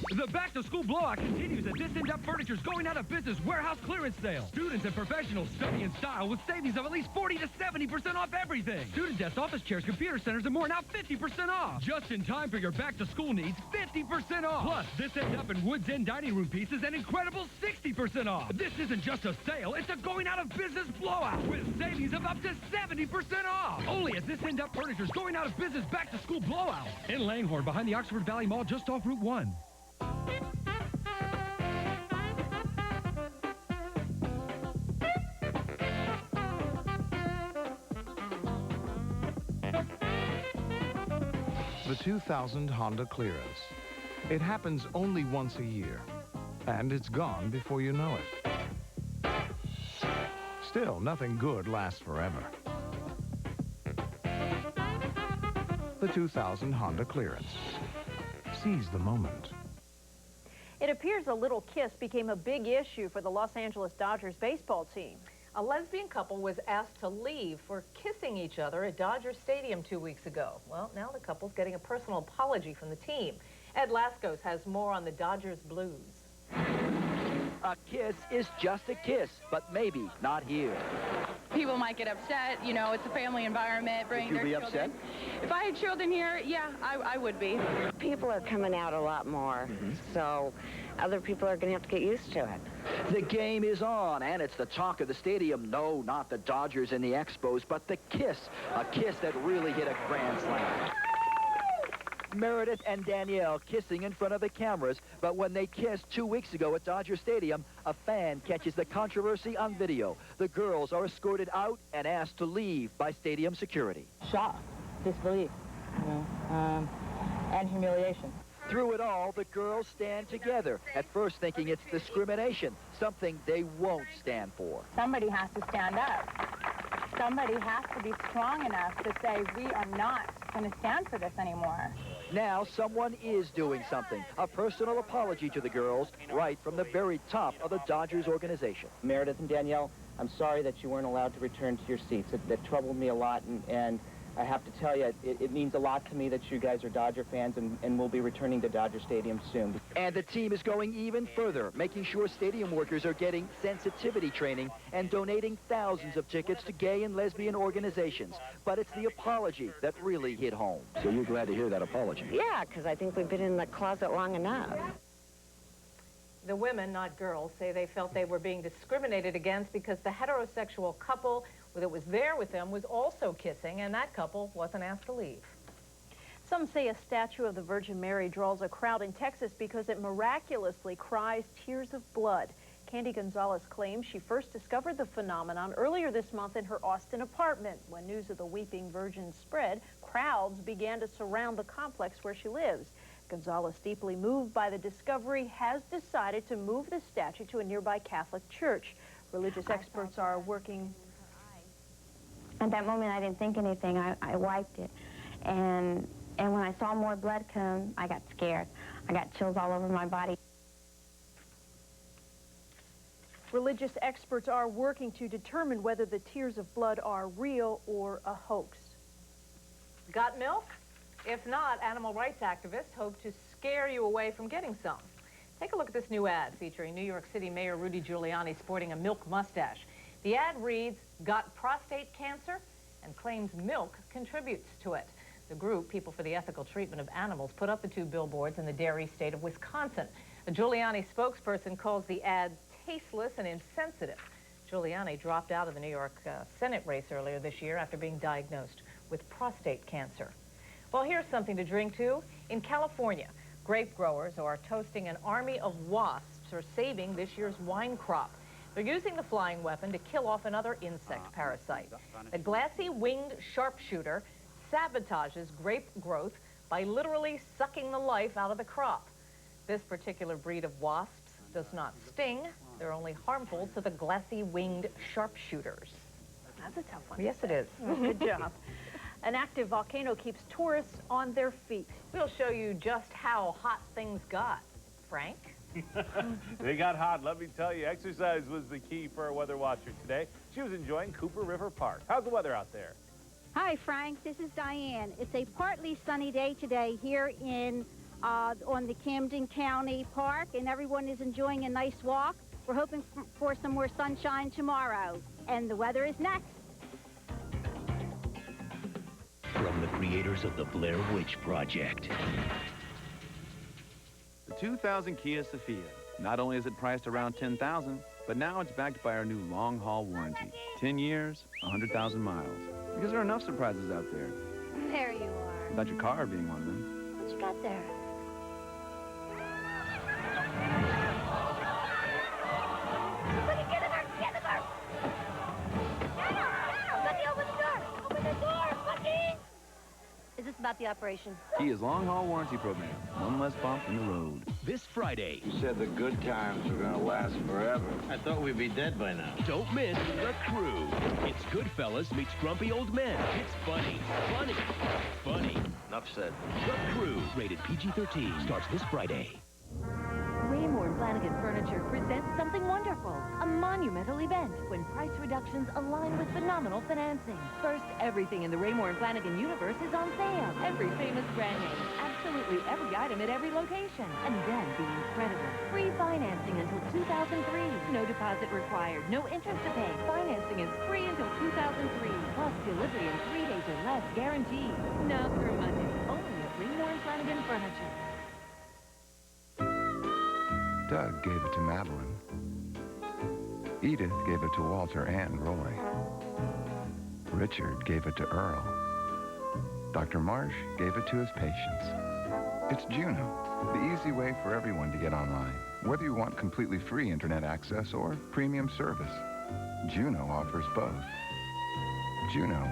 Speaker 7: The back-to-school blowout continues at This In-Depth Furniture's going out of business warehouse clearance sale. Students and professionals study in style with savings of at least 40 to 70% off everything. Student desks, office chairs, computer centers, and more now 50% off. Just in time for your back-to-school needs, 50% off. Plus, This End-Up and Woods End dining room pieces an incredible 60% off. This isn't just a sale, it's a going out of business blowout with savings of up to 70% off. Only at This End-Up Furniture's going out of business back-to-school blowout. In Langhorne, behind the Oxford Valley Mall, just off Route 1.
Speaker 31: The 2000 Honda Clearance. It happens only once a year, and it's gone before you know it. Still, nothing good lasts forever. The 2000 Honda Clearance. Seize the moment.
Speaker 13: It appears a little kiss became a big issue for the Los Angeles Dodgers baseball team.
Speaker 1: A lesbian couple was asked to leave for kissing each other at Dodger Stadium 2 weeks ago. Well, now the couple's getting a personal apology from the team. Ed Lascos has more on the Dodgers blues.
Speaker 9: A kiss is just a kiss, but maybe not here.
Speaker 11: People might get upset. You know, it's a family environment. Bring
Speaker 9: Would you
Speaker 11: their
Speaker 9: be
Speaker 11: children.
Speaker 9: upset?
Speaker 11: If I had children here, yeah, I would be.
Speaker 14: People are coming out a lot more, so other people are going to have to get used to it.
Speaker 9: The game is on, and it's the talk of the stadium. No, not the Dodgers and the Expos, but the kiss. A kiss that really hit a grand slam. Meredith and Danielle kissing in front of the cameras, but when they kissed 2 weeks ago at Dodger Stadium, a fan catches the controversy on video. The girls are escorted out and asked to leave by stadium security.
Speaker 18: Shock, disbelief, and humiliation.
Speaker 9: Through it all, the girls stand together, at first thinking it's discrimination, something they won't stand for.
Speaker 18: Somebody has to stand up. Somebody has to be strong enough to say, we are not going to stand for this anymore.
Speaker 9: Now someone is doing something, a personal apology to the girls, right from the very top of the Dodgers organization.
Speaker 18: Meredith and Danielle, I'm sorry that you weren't allowed to return to your seats. That troubled me a lot, and I have to tell you, it means a lot to me that you guys are Dodger fans and will be returning to Dodger Stadium soon.
Speaker 9: And the team is going even further, making sure stadium workers are getting sensitivity training and donating thousands of tickets to gay and lesbian organizations. But it's the apology that really hit home. So you're glad to hear that apology?
Speaker 14: Yeah, because I think we've been in the closet long enough.
Speaker 1: The women, not girls, say they felt they were being discriminated against because the heterosexual couple that was there with them was also kissing, and that couple wasn't asked to leave.
Speaker 13: Some say a statue of the Virgin Mary draws a crowd in Texas because it miraculously cries tears of blood. Candy Gonzalez claims she first discovered the phenomenon earlier this month in her Austin apartment. When news of the Weeping Virgin spread, crowds began to surround the complex where she lives. Gonzalez, deeply moved by the discovery, has decided to move the statue to a nearby Catholic church. Religious experts are working.
Speaker 10: At that moment, I didn't think anything. I wiped it. And when I saw more blood come, I got scared. I got chills all over my body.
Speaker 13: Religious experts are working to determine whether the tears of blood are real or a hoax.
Speaker 1: Got milk? If not, animal rights activists hope to scare you away from getting some. Take a look at this new ad featuring New York City Mayor Rudy Giuliani sporting a milk mustache. The ad reads, "Got prostate cancer?" and claims milk contributes to it. The group, People for the Ethical Treatment of Animals, put up the two billboards in the dairy state of Wisconsin. A Giuliani spokesperson calls the ad tasteless and insensitive. Giuliani dropped out of the New York Senate race earlier this year after being diagnosed with prostate cancer. Well, here's something to drink to. In California, grape growers are toasting an army of wasps or saving this year's wine crop. They're using the flying weapon to kill off another insect parasite. The glassy-winged sharpshooter sabotages grape growth by literally sucking the life out of the crop. This particular breed of wasps does not sting. They're only harmful to the glassy-winged sharpshooters.
Speaker 13: That's a tough one.
Speaker 1: Yes, it is.
Speaker 13: Good job. An active volcano keeps tourists on their feet.
Speaker 1: We'll show you just how hot things got. Frank?
Speaker 3: They got hot. Let me tell you, exercise was the key for our weather watcher today. She was enjoying Cooper River Park. How's the weather out there?
Speaker 8: Hi, Frank. This is Diane. It's a partly sunny day today here in on the Camden County Park, and everyone is enjoying a nice walk. We're hoping for some more sunshine tomorrow, and the weather is next.
Speaker 12: From the creators of the Blair Witch Project.
Speaker 17: The 2000 Kia Sophia. Not only is it priced around $10,000, but now it's backed by our new long-haul warranty. 10 years, 100,000 miles. Because there are enough surprises out there.
Speaker 8: There you are.
Speaker 17: Without your car being one of them.
Speaker 8: What you got there?
Speaker 20: Is this about the operation?
Speaker 17: Kia's long-haul warranty program. One less bump in the road.
Speaker 12: This Friday.
Speaker 21: You said the good times were going to last forever. I thought we'd be dead by now.
Speaker 12: Don't miss The Crew. It's Goodfellas meets Grumpy Old Men. It's funny. Funny. Funny.
Speaker 21: Enough said.
Speaker 12: The Crew. Rated PG-13. Starts this Friday.
Speaker 22: Raymore Flanagan Furniture presents something wonderful, a monumental event when price reductions align with phenomenal financing. First, everything in the Raymore and Flanagan universe is on sale. Every famous brand name, absolutely every item at every location. And then the incredible free financing until 2003. No deposit required, no interest to pay. Financing is free until 2003, plus delivery in 3 days or less guaranteed. Now through Monday, only at Raymore and Flanagan Furniture.
Speaker 27: Doug gave it to Madeline. Edith gave it to Walter and Roy. Richard gave it to Earl. Dr. Marsh gave it to his patients. It's Juno, the easy way for everyone to get online, whether you want completely free internet access or premium service. Juno offers both. Juno,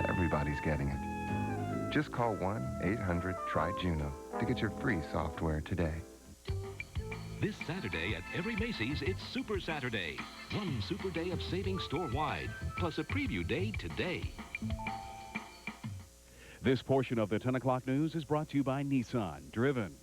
Speaker 27: everybody's getting it. Just call 1-800-TRY-JUNO to get your free software today.
Speaker 5: This Saturday at every Macy's, it's Super Saturday. One super day of savings store-wide, plus a preview day today.
Speaker 23: This portion of the 10 o'clock news is brought to you by Nissan. Driven.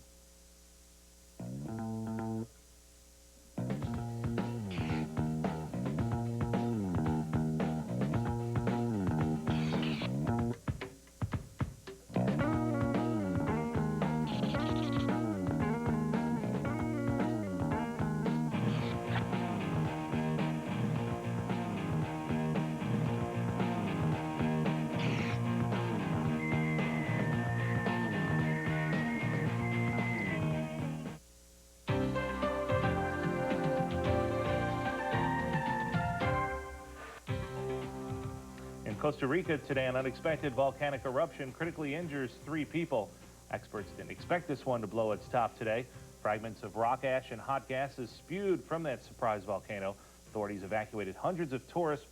Speaker 3: Costa Rica today, an unexpected volcanic eruption critically injures 3 people. Experts didn't expect this one to blow its top today. Fragments of rock ash and hot gases spewed from that surprise volcano. Authorities evacuated hundreds of tourists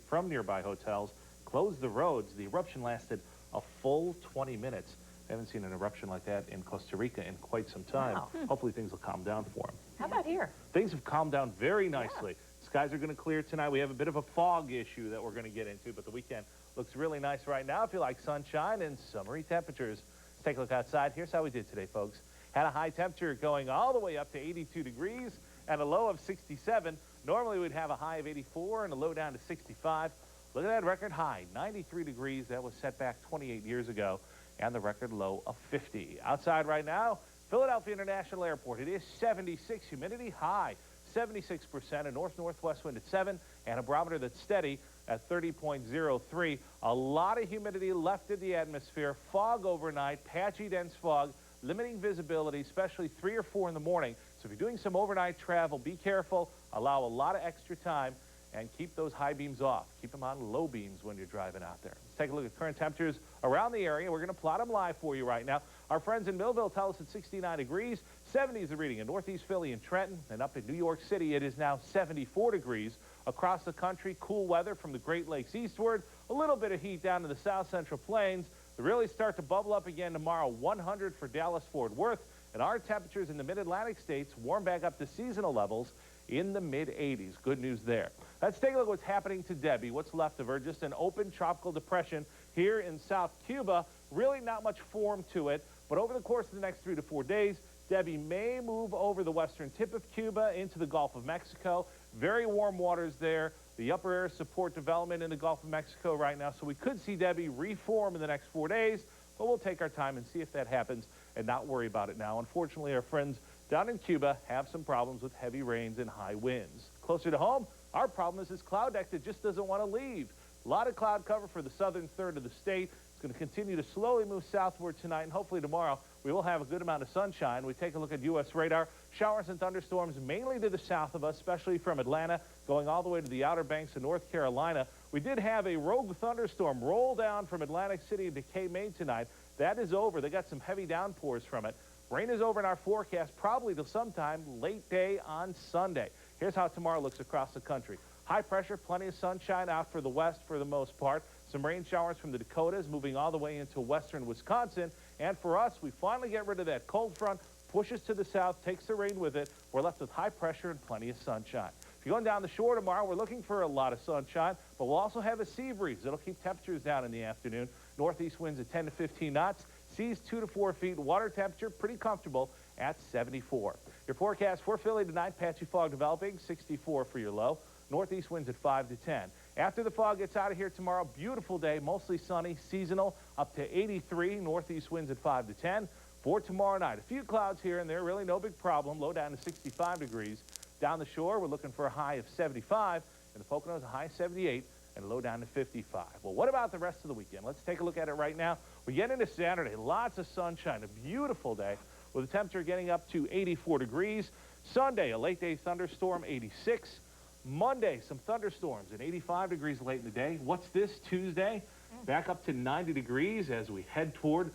Speaker 3: from nearby hotels, closed the roads. The eruption lasted a full 20 minutes. I haven't seen an eruption like that in Costa Rica in quite some time.
Speaker 1: Wow.
Speaker 3: Hopefully things will calm down for them.
Speaker 1: How about here?
Speaker 3: Things have calmed down very nicely. Skies are going to clear tonight. We have a bit of a fog issue that we're going to get into, but the weekend looks really nice right now. If you like sunshine and summery temperatures, let's take a look outside. Here's how we did today, folks. Had a high temperature going all the way up to 82 degrees and a low of 67. Normally we'd have a high of 84 and a low down to 65. Look at that record high, 93 degrees. That was set back 28 years ago, and the record low of 50. Outside right now, Philadelphia International Airport, it is 76, humidity high, 76%, a north-northwest wind at 7, and a barometer that's steady at 30.03. A lot of humidity left in the atmosphere, fog overnight, patchy dense fog, limiting visibility, especially 3 or 4 in the morning. So if you're doing some overnight travel, be careful, allow a lot of extra time, and keep those high beams off. Keep them on low beams when you're driving out there. Let's take a look at current temperatures around the area. We're going to plot them live for you right now. Our friends in Millville tell us it's 69 degrees. 70 is the reading in Northeast Philly and Trenton. And up in New York City, it is now 74 degrees. Across the country, cool weather from the Great Lakes eastward. A little bit of heat down to the South Central Plains. They really start to bubble up again tomorrow. 100 for Dallas-Fort Worth. And our temperatures in the mid-Atlantic states warm back up to seasonal levels in the mid-80s. Good news there. Let's take a look at what's happening to Debbie. What's left of her? Just an open tropical depression here in South Cuba. Really not much form to it. But over the course of the next 3 to 4 days, Debbie may move over the western tip of Cuba into the Gulf of Mexico. Very warm waters there. The upper air support development in the Gulf of Mexico right now. So we could see Debbie reform in the next 4 days. But we'll take our time and see if that happens and not worry about it now. Unfortunately, our friends down in Cuba have some problems with heavy rains and high winds. Closer to home, our problem is this cloud deck that just doesn't want to leave. A lot of cloud cover for the southern third of the state. It's going to continue to slowly move southward tonight, and hopefully tomorrow we will have a good amount of sunshine. We take a look at U.S. radar. Showers and thunderstorms mainly to the south of us, especially from Atlanta, going all the way to the Outer Banks of North Carolina. We did have a rogue thunderstorm roll down from Atlantic City into Cape tonight. That is over. They got some heavy downpours from it. Rain is over in our forecast probably till sometime late day on Sunday. Here's how tomorrow looks across the country. High pressure, plenty of sunshine out for the west for the most part. Some rain showers from the Dakotas moving all the way into western Wisconsin. And for us, we finally get rid of that cold front, pushes to the south, takes the rain with it. We're left with high pressure and plenty of sunshine. If you're going down the shore tomorrow, we're looking for a lot of sunshine, but we'll also have a sea breeze. It'll keep temperatures down in the afternoon. Northeast winds at 10 to 15 knots. Seas 2 to 4 feet. Water temperature pretty comfortable at 74. Your forecast for Philly tonight, patchy fog developing, 64 for your low. Northeast winds at 5 to 10. After the fog gets out of here tomorrow, beautiful day, mostly sunny, seasonal, up to 83. Northeast winds at 5 to 10. For tomorrow night, a few clouds here and there, really no big problem. Low down to 65 degrees. Down the shore, we're looking for a high of 75. In the Poconos, a high 78. And low down to 55. Well, what about the rest of the weekend? Let's take a look at it right now. We get into Saturday, lots of sunshine, a beautiful day with the temperature getting up to 84 degrees. Sunday, a late day thunderstorm, 86. Monday, some thunderstorms and 85 degrees late in the day. What's this, Tuesday? Back up to 90 degrees as we head toward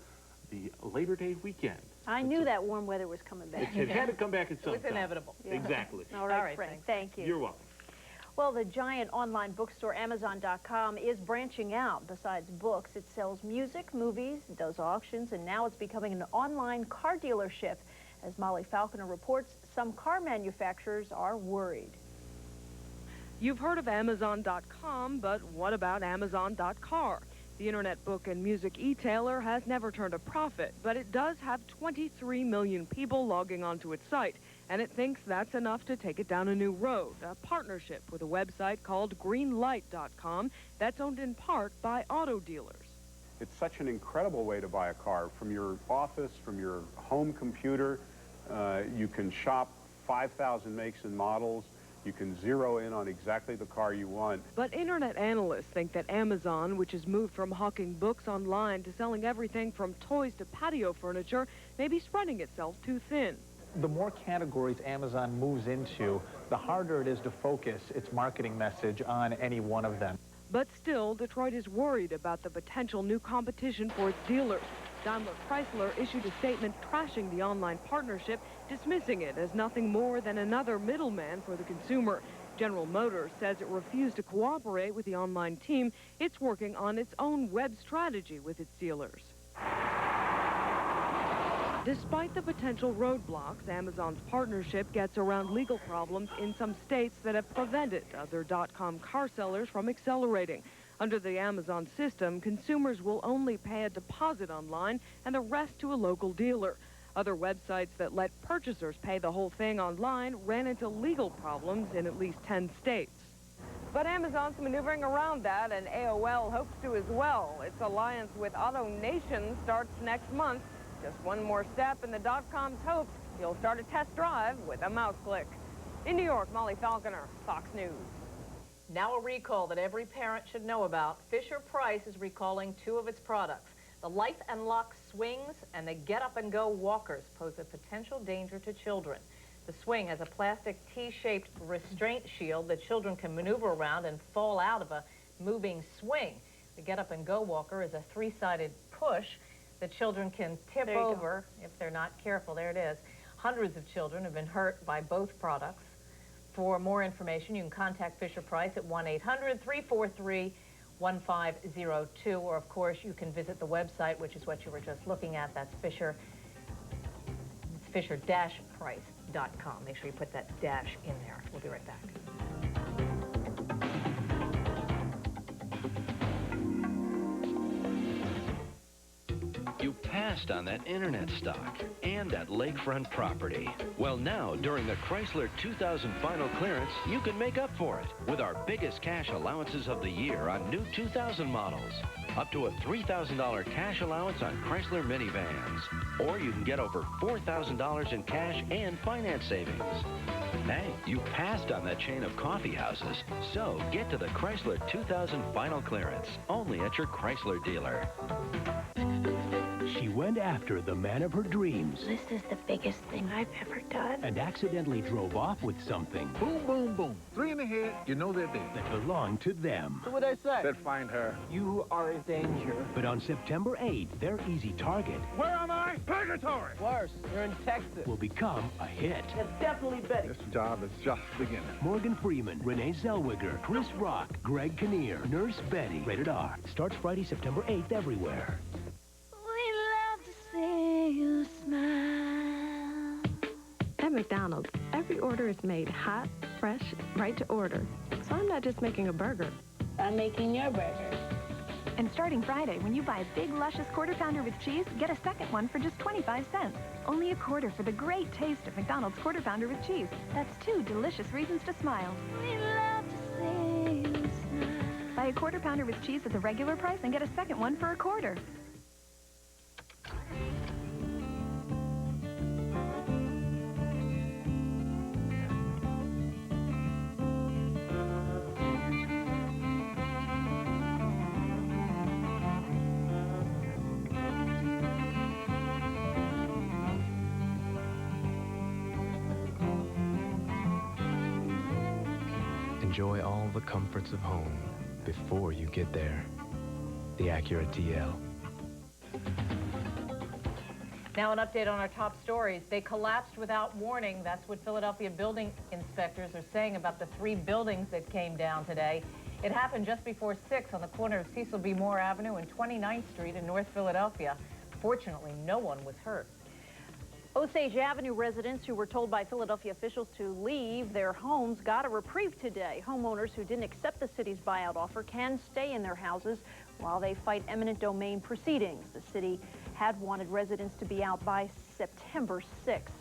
Speaker 3: the Labor Day weekend.
Speaker 13: I knew that warm weather was coming back.
Speaker 3: It had to come back at some time.
Speaker 1: It was inevitable.
Speaker 13: Yeah.
Speaker 3: Exactly.
Speaker 13: All right, Frank, thank you.
Speaker 3: You're welcome.
Speaker 13: Well, the giant online bookstore Amazon.com is branching out. Besides books, it sells music, movies, does auctions, and now it's becoming an online car dealership. As Molly Falconer reports, some car manufacturers are worried.
Speaker 2: You've heard of Amazon.com, but what about Amazon.car? The internet book and music e-tailer has never turned a profit, but it does have 23 million people logging onto its site, and it thinks that's enough to take it down a new road, a partnership with a website called Greenlight.com that's owned in part by auto dealers.
Speaker 4: It's such an incredible way to buy a car. From your office, from your home computer, you can shop 5,000 makes and models. You can zero in on exactly the car you want.
Speaker 2: But internet analysts think that Amazon, which has moved from hawking books online to selling everything from toys to patio furniture, may be spreading itself too thin.
Speaker 6: The more categories Amazon moves into, the harder it is to focus its marketing message on any one of them.
Speaker 2: But still, Detroit is worried about the potential new competition for its dealers. Daimler Chrysler issued a statement trashing the online partnership, dismissing it as nothing more than another middleman for the consumer. General Motors says it refused to cooperate with the online team. It's working on its own web strategy with its dealers. Despite the potential roadblocks, Amazon's partnership gets around legal problems in some states that have prevented other .com car sellers from accelerating. Under the Amazon system, consumers will only pay a deposit online and the rest to a local dealer. Other websites that let purchasers pay the whole thing online ran into legal problems in at least 10 states. But Amazon's maneuvering around that, and AOL hopes to as well. Its alliance with AutoNation starts next month. Just one more step and the .com's hopes you'll start a test drive with a mouse click. In New York, Molly Falconer, Fox News.
Speaker 1: Now a recall that every parent should know about. Fisher-Price is recalling 2 of its products. The Light and Lock swings and the Get Up and Go walkers pose a potential danger to children. The swing has a plastic T-shaped restraint shield that children can maneuver around and fall out of a moving swing. The Get Up and Go walker is a 3-sided push that children can tip over if they're not careful. There it is. Hundreds of children have been hurt by both products. For more information, you can contact Fisher-Price at 1-800-343-1502, or of course you can visit the website, which is what you were just looking at. That's fisher-price.com. Make sure you put that dash in there. We'll be right back.
Speaker 5: You passed on that internet stock and that lakefront property. Well, now, during the Chrysler 2000 final clearance, you can make up for it with our biggest cash allowances of the year on new 2000 models. Up to a $3,000 cash allowance on Chrysler minivans. Or you can get over $4,000 in cash and finance savings. Hey, you passed on that chain of coffee houses, so get to the Chrysler 2000 final clearance, only at your Chrysler dealer.
Speaker 12: She went after the man of her dreams.
Speaker 10: This is the biggest thing I've ever done.
Speaker 12: And accidentally drove off with something.
Speaker 21: Boom, boom, boom. 3 in the head, you know they're dead.
Speaker 12: That belonged to them.
Speaker 18: So what'd I say?
Speaker 21: Said find her.
Speaker 18: You are in danger.
Speaker 12: But on September 8th, their easy target...
Speaker 21: Where am I? Purgatory!
Speaker 18: Worse, you're in Texas.
Speaker 12: ...will become a hit.
Speaker 18: It's definitely Betty.
Speaker 21: This job is just beginning.
Speaker 12: Morgan Freeman, Renee Zellweger, Chris Rock, Greg Kinnear, Nurse Betty. Rated R. Starts Friday, September 8th everywhere.
Speaker 10: You smile.
Speaker 2: At McDonald's, every order is made hot, fresh, right to order. So I'm not just making a burger.
Speaker 10: I'm making your burger.
Speaker 7: And starting Friday, when you buy a big, luscious quarter pounder with cheese, get a second one for just 25 cents. Only a quarter for the great taste of McDonald's quarter pounder with cheese. That's 2 delicious reasons to smile.
Speaker 10: We love to see you smile.
Speaker 7: Buy a quarter pounder with cheese at the regular price and get a second one for a quarter.
Speaker 15: Enjoy all the comforts of home before you get there. The Acura TL.
Speaker 1: Now an update on our top stories. They collapsed without warning. That's what Philadelphia building inspectors are saying about the 3 buildings that came down today. It happened just before 6 on the corner of Cecil B. Moore Avenue and 29th Street in North Philadelphia. Fortunately, no one was hurt.
Speaker 13: Oage Avenue residents who were told by Philadelphia officials to leave their homes got a reprieve today. Homeowners who didn't accept the city's buyout offer can stay in their houses while they fight eminent domain proceedings. The city had wanted residents to be out by September 6th.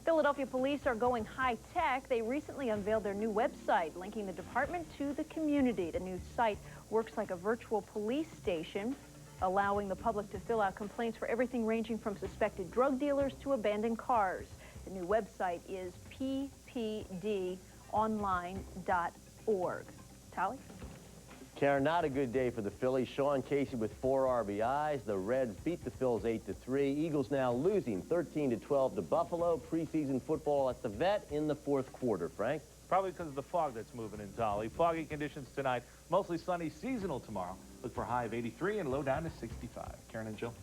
Speaker 13: Philadelphia police are going high-tech. They recently unveiled their new website, linking the department to the community. The new site works like a virtual police station, allowing the public to fill out complaints for everything ranging from suspected drug dealers to abandoned cars. The new website is ppdonline.org. Tally?
Speaker 16: Karen, not a good day for the Phillies. Sean Casey with 4 RBIs. The Reds beat the Phils 8-3. Eagles now losing 13-12 to Buffalo. Preseason football at the Vet in the 4th quarter. Frank?
Speaker 3: Probably because of the fog that's moving in, Dolly. Foggy conditions tonight. Mostly sunny, seasonal tomorrow. Look for a high of 83 and low down to 65. Karen and Jill.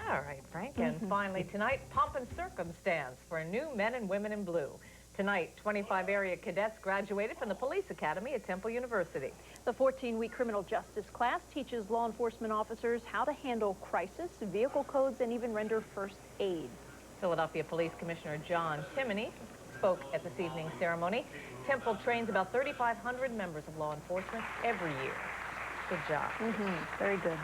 Speaker 1: All right, Frank. And finally tonight, pomp and circumstance for new men and women in blue. Tonight, 25 area cadets graduated from the Police Academy at Temple University.
Speaker 13: The 14-week criminal justice class teaches law enforcement officers how to handle crisis, vehicle codes, and even render first aid.
Speaker 1: Philadelphia Police Commissioner John Timoney spoke at this evening's ceremony. Temple trains about 3,500 members of law enforcement every year. Good job.
Speaker 13: Very good.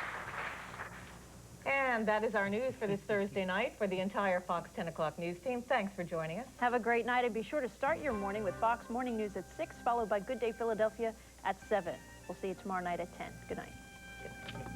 Speaker 1: And that is our news for this Thursday night. For the entire Fox 10 o'clock news team, thanks for joining us.
Speaker 13: Have a great night, and be sure to start your morning with Fox Morning News at 6, followed by Good Day Philadelphia at 7. We'll see you tomorrow night at 10. Good night. Good night.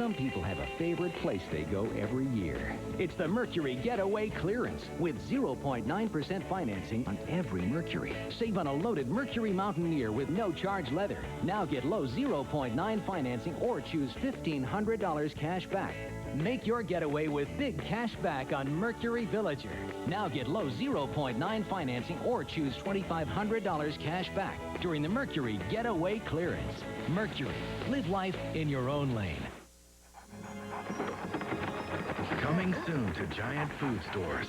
Speaker 9: Some people have a favorite place they go every year. It's the Mercury Getaway Clearance with 0.9% financing on every Mercury. Save on a loaded Mercury Mountaineer with no charge leather. Now get low 0.9 financing or choose $1,500 cash back. Make your getaway with big cash back on Mercury Villager. Now get low 0.9 financing or choose $2,500 cash back during the Mercury Getaway Clearance. Mercury. Live life in your own lane.
Speaker 11: Coming soon to Giant Food Stores.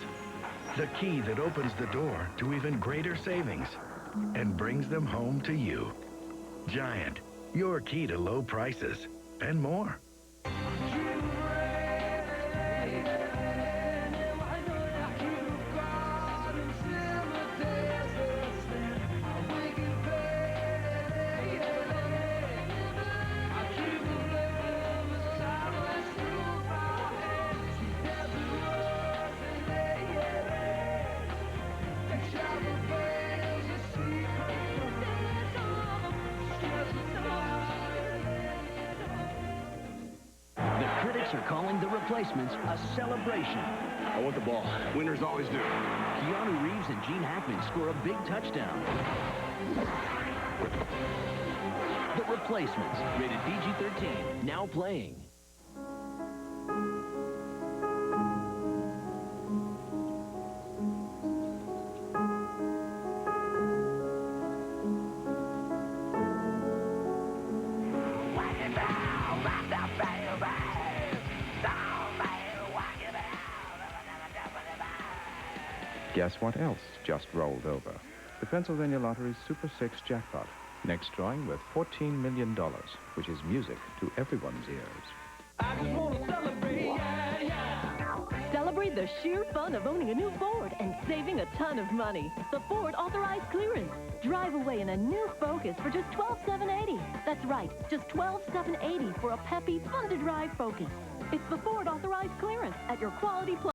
Speaker 11: The key that opens the door to even greater savings and brings them home to you. Giant, your key to low prices and more.
Speaker 9: Are calling The Replacements a celebration.
Speaker 14: I want the ball. Winners always do.
Speaker 9: Keanu Reeves and Gene Hackman score a big touchdown. The Replacements, rated PG-13, now playing.
Speaker 19: Guess what else just rolled over? The Pennsylvania Lottery's Super 6 jackpot. Next drawing worth $14 million, which is music to everyone's ears.
Speaker 24: I just want to celebrate, yeah, yeah. Celebrate the sheer fun of owning a new Ford and saving a ton of money. The Ford Authorized Clearance. Drive away in a new Focus for just $12,780. That's right, just $12,780 for a peppy, fun-to-drive Focus. It's the Ford Authorized Clearance at your Quality Plus.